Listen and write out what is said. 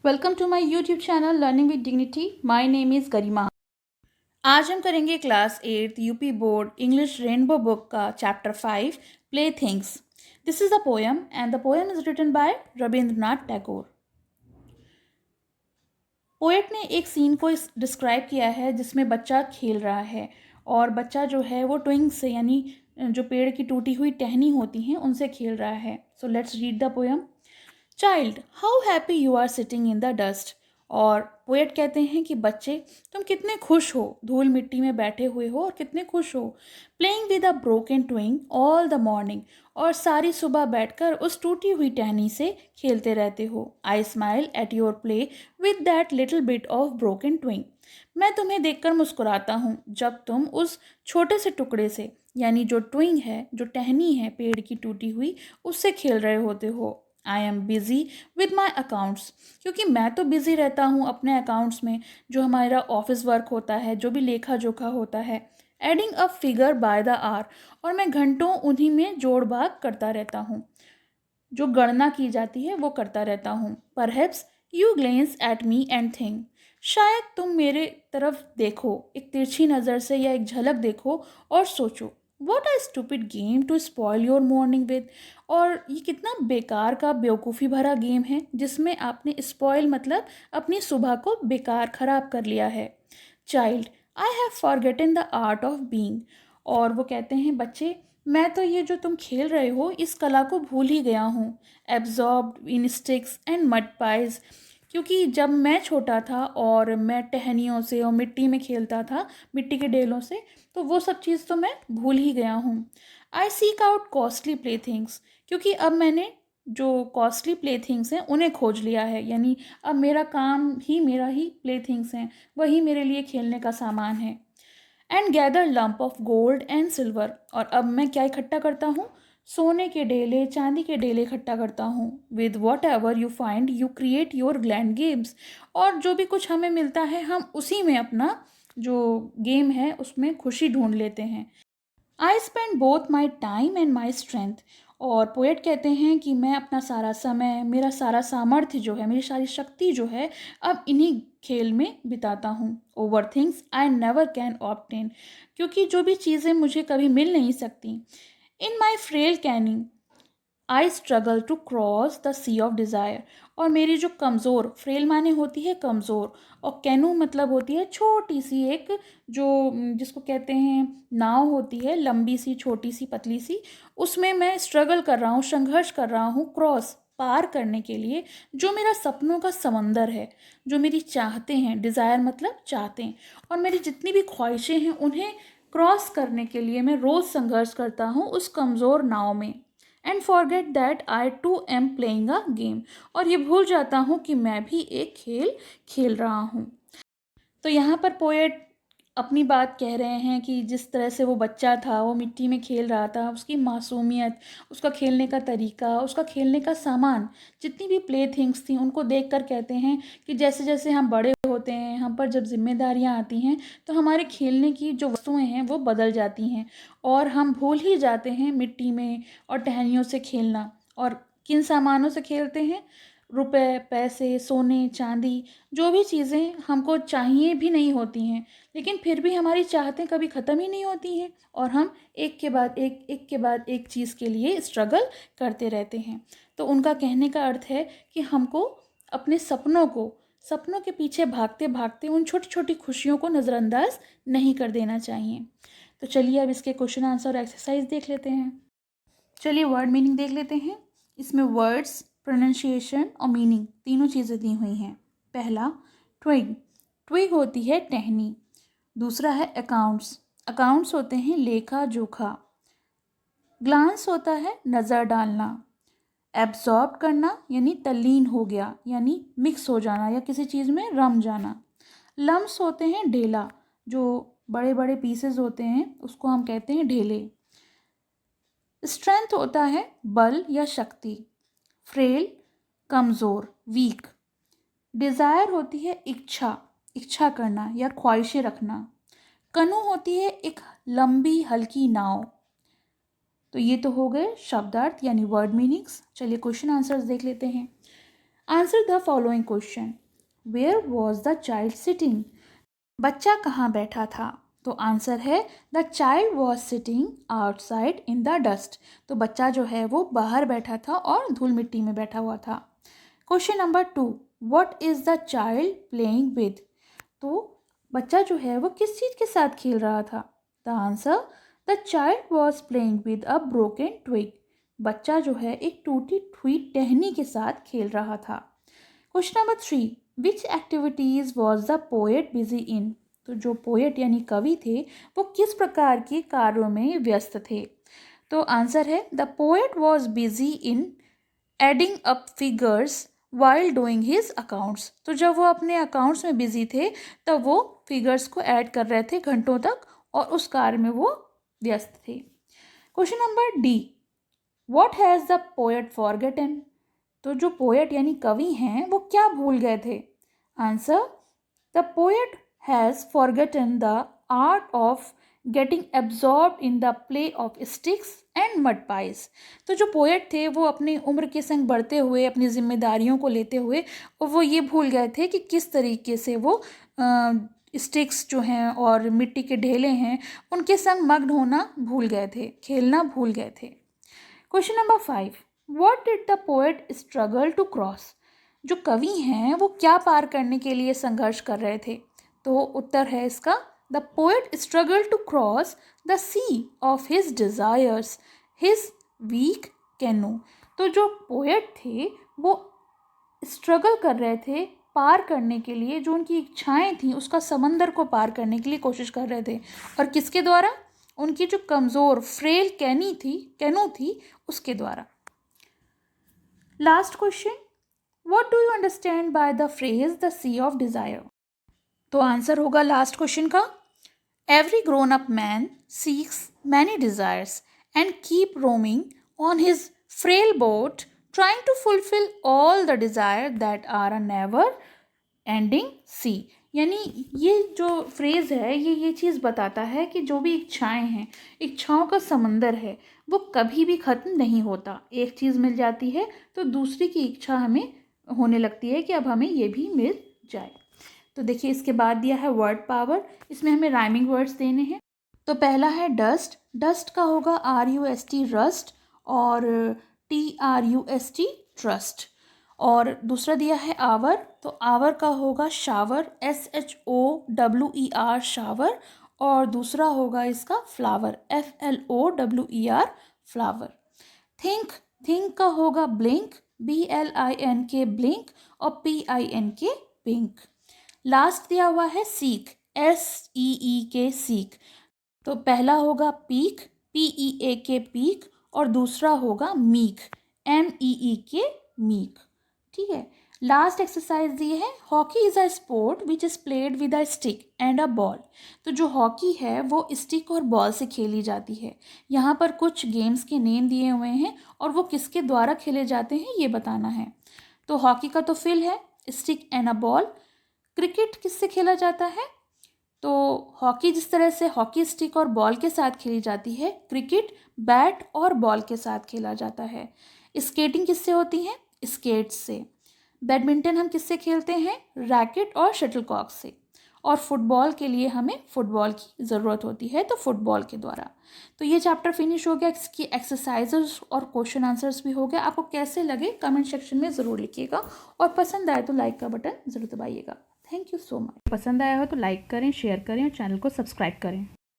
Welcome to my YouTube channel learning with dignity. My name is Garima. आज हम करेंगे class 8 UP board English rainbow book का chapter 5 play things. This is the poem and the poem is written by Rabindranath Tagore. Poet ने एक scene को describe किया है जिसमें बच्चा खेल रहा है और बच्चा जो है वो ट्विंग से यानी जो पेड़ की टूटी हुई टहनी होती हैं उनसे खेल रहा है। So let's read the poem. Child how happy you are sitting in the dust. और पोएट कहते हैं कि बच्चे तुम कितने खुश हो, धूल मिट्टी में बैठे हुए हो और कितने खुश हो। Playing with a broken twig all the morning, और सारी सुबह बैठकर उस टूटी हुई टहनी से खेलते रहते हो। I smile at your play with that little bit of broken twig. मैं तुम्हें देखकर मुस्कुराता हूँ जब तुम उस छोटे से टुकड़े से यानी जो ट्विंग है, जो टहनी है पेड़ की टूटी हुई, उससे खेल रहे होते हो। I am busy with my accounts, क्योंकि मैं तो बिज़ी रहता हूँ अपने अकाउंट्स में, जो हमारा ऑफिस वर्क होता है, जो भी लेखा जोखा होता है। Adding a figure by the hour, और मैं घंटों उन्हीं में जोड़ भाग करता रहता हूँ, जो गणना की जाती है वो करता रहता हूँ। Perhaps you glens at me and think, शायद तुम मेरे तरफ देखो एक तिरछी नज़र से या एक झलक देखो और सोचो, what a stupid game to spoil your morning with. और ये कितना बेकार का बेवकूफ़ी भरा गेम है जिसमें आपने स्पॉइल मतलब अपनी सुबह को बेकार ख़राब कर लिया है। Child I have forgotten the art of being, और वो कहते हैं बच्चे मैं तो ये जो तुम खेल रहे हो इस कला को भूल ही गया हूँ। Absorbed in sticks and mud pies, क्योंकि जब मैं छोटा था और मैं टहनियों से और मिट्टी में खेलता था, मिट्टी के डेलों से, तो वो सब चीज़ तो मैं भूल ही गया हूँ। आई seek out costly play things, क्योंकि अब मैंने जो कॉस्टली प्ले थिंग्स हैं उन्हें खोज लिया है, यानी अब मेरा काम ही मेरा ही प्ले थिंग्स हैं, वही मेरे लिए खेलने का सामान है। And gather lump of gold and silver, और अब मैं क्या इकट्ठा करता हूँ, सोने के डेले चांदी के डेले इकट्ठा करता हूँ। With what ever you find you create your gland games, और जो भी कुछ हमें मिलता है हम उसी में अपना जो गेम है उसमें खुशी ढूंढ लेते हैं। I spend both my time and my strength, और पोएट कहते हैं कि मैं अपना सारा समय, मेरा सारा सामर्थ्य जो है, मेरी सारी शक्ति जो है, अब इन्हीं खेल में बिताता हूँ। Over things I never can obtain, क्योंकि जो भी चीज़ें मुझे कभी मिल नहीं सकती। In my frail canoe I struggle to cross the sea of desire, और मेरी जो कमज़ोर, फ्रेल माने होती है कमज़ोर, और कैनू मतलब होती है छोटी सी एक जो जिसको कहते हैं नाव होती है, लंबी सी छोटी सी पतली सी, उसमें मैं स्ट्रगल कर रहा हूँ, संघर्ष कर रहा हूँ क्रॉस पार करने के लिए जो मेरा सपनों का समंदर है, जो मेरी चाहते हैं, डिज़ायर मतलब चाहते हैं, और मेरी जितनी भी ख्वाहिशें हैं उन्हें क्रॉस करने के लिए मैं रोज़ संघर्ष करता हूँ उस कमज़ोर नाव में। And forget that I too am playing a game, और ये भूल जाता हूँ कि मैं भी एक खेल खेल रहा हूँ। तो यहाँ पर पोएट अपनी बात कह रहे हैं कि जिस तरह से वो बच्चा था, वो मिट्टी में खेल रहा था, उसकी मासूमियत, उसका खेलने का तरीका, उसका खेलने का सामान, जितनी भी प्ले थिंग्स थी उनको देखकर कहते हैं कि जैसे जैसे हम बड़े होते हैं, हम पर जब जिम्मेदारियां आती हैं तो हमारे खेलने की जो वस्तुएं हैं वो बदल जाती हैं और हम भूल ही जाते हैं मिट्टी में और टहनियों से खेलना। और किन सामानों से खेलते हैं? रुपए, पैसे, सोने, चांदी, जो भी चीज़ें हमको चाहिए भी नहीं होती हैं, लेकिन फिर भी हमारी चाहतें कभी ख़त्म ही नहीं होती हैं और हम एक के बाद एक के बाद एक चीज़ के लिए स्ट्रगल करते रहते हैं। तो उनका कहने का अर्थ है कि हमको अपने सपनों के पीछे भागते भागते उन छोटी छोटी खुशियों को नज़रअंदाज नहीं कर देना चाहिए। तो चलिए अब इसके क्वेश्चन आंसर और एक्सरसाइज देख लेते हैं। चलिए वर्ड मीनिंग देख लेते हैं। इसमें वर्ड्स, प्रोनाउंसिएशन और मीनिंग तीनों चीज़ें दी हुई हैं। पहला ट्विग, ट्विग होती है टहनी। दूसरा है अकाउंट्स, अकाउंट्स होते हैं लेखा जोखा। ग्लांस होता है नज़र डालना। एब्जॉर्ब करना यानी तल्लीन हो गया, यानी मिक्स हो जाना या किसी चीज़ में रम जाना। लम्स होते हैं ढेला, जो बड़े बड़े पीसेस होते हैं उसको हम कहते हैं ढेले। स्ट्रेंथ होता है बल या शक्ति। फ्रेल कमज़ोर, वीक। डिज़ायर होती है इच्छा, इच्छा करना या ख्वाहिशें रखना। कनू होती है एक लंबी हल्की नाव। तो ये तो हो गए शब्दार्थ यानी वर्ड मीनिंग्स। चलिए क्वेश्चन आंसर्स देख लेते हैं। Answer the following question. Where was the child sitting? बच्चा कहाँ बैठा था? तो आंसर है the child was sitting outside in the dust. तो बच्चा जो है वो बाहर बैठा था और धूल मिट्टी में बैठा हुआ था। Question number 2, what is the child playing with? तो बच्चा जो है वो किस चीज़ के साथ खेल रहा था? The answer, the child was playing with a broken twig. बच्चा जो है एक टूटी हुई टहनी के साथ खेल रहा था। Question number 3, which activities was the poet busy in? तो जो पोएट यानी कवि थे वो किस प्रकार के कार्यों में व्यस्त थे? तो आंसर है the poet was busy in adding up figures while doing his accounts. तो जब वो अपने अकाउंट्स में बिजी थे तब वो फिगर्स को ऐड कर रहे थे घंटों तक और उस कार्य में वो व्यस्त थे। Question number D, what has the poet forgotten? तो जो पोएट यानी कवि हैं वो क्या भूल गए थे? Answer, the poet has forgotten the art of getting absorb in the play of sticks and mud pies. तो जो पोएट थे वो अपनी उम्र के संग बढ़ते हुए अपनी जिम्मेदारियों को लेते हुए वो ये भूल गए थे कि किस तरीके से वो स्टिक्स जो हैं और मिट्टी के ढेले हैं उनके संग मग्न होना भूल गए थे, खेलना भूल गए थे। Question number 5, what did the poet struggle to cross? जो कवि हैं वो क्या पार करने के लिए संघर्ष कर रहे थे? तो उत्तर है इसका, the poet struggle to cross the sea of his desires his weak canoe. तो जो पोएट थे वो स्ट्रगल कर रहे थे पार करने के लिए, जो उनकी इच्छाएं थी उसका समंदर को पार करने के लिए कोशिश कर रहे थे। और किसके द्वारा? उनकी जो कमज़ोर फ्रेल कैनो थी उसके द्वारा। Last question, what do you understand by the phrase the sea of desire? तो आंसर होगा लास्ट क्वेश्चन का, every grown up man seeks many desires and keep roaming on his frail boat trying to fulfill all the desire that are a never ending sea। यानी ये जो phrase है ये चीज़ बताता है कि जो भी इच्छाएं हैं, इच्छाओं का समंदर है, वो कभी भी ख़त्म नहीं होता। एक चीज़ मिल जाती है तो दूसरी की इच्छा हमें होने लगती है कि अब हमें ये भी मिल जाए। तो देखिए इसके बाद दिया है वर्ड पावर, इसमें हमें राइमिंग वर्ड्स देने हैं। तो पहला है डस्ट, डस्ट का होगा RUST रस्ट और TRUST ट्रस्ट। और दूसरा दिया है आवर, तो आवर का होगा शावर SHOWER शावर। और दूसरा होगा इसका flower FLOWER flower. Think, think का होगा ब्लिंक BLINK ब्लिंक और PINK पिंक। लास्ट दिया हुआ है सीक SEEK सीक। तो पहला होगा पीक PEAK पीक और दूसरा होगा मीक MEEK मीक। ठीक है, लास्ट एक्सरसाइज दी है, hockey is a sport which is played with a stick and a ball. तो जो हॉकी है वो स्टिक और बॉल से खेली जाती है। यहाँ पर कुछ गेम्स के नेम दिए हुए हैं और वो किसके द्वारा खेले जाते हैं ये बताना है। तो हॉकी का तो फिल है stick and a ball. Cricket किससे खेला जाता है? तो हॉकी जिस तरह से हॉकी स्टिक और बॉल के साथ खेली जाती है, क्रिकेट बैट और बॉल के साथ खेला जाता है। स्केटिंग किससे होती है? स्केट्स से। बैडमिंटन हम किससे खेलते हैं? रैकेट और शटलकॉक से। और फुटबॉल के लिए हमें फुटबॉल की ज़रूरत होती है, तो फुटबॉल के द्वारा। तो ये चैप्टर फिनिश हो गया, इसकी एक्सरसाइजेस और क्वेश्चन आंसर्स भी हो गया। आपको कैसे लगे कमेंट सेक्शन में ज़रूर लिखिएगा और पसंद आए तो लाइक का बटन ज़रूर दबाइएगा। Thank you so much. पसंद आया हो तो लाइक करें, शेयर करें और चैनल को सब्सक्राइब करें।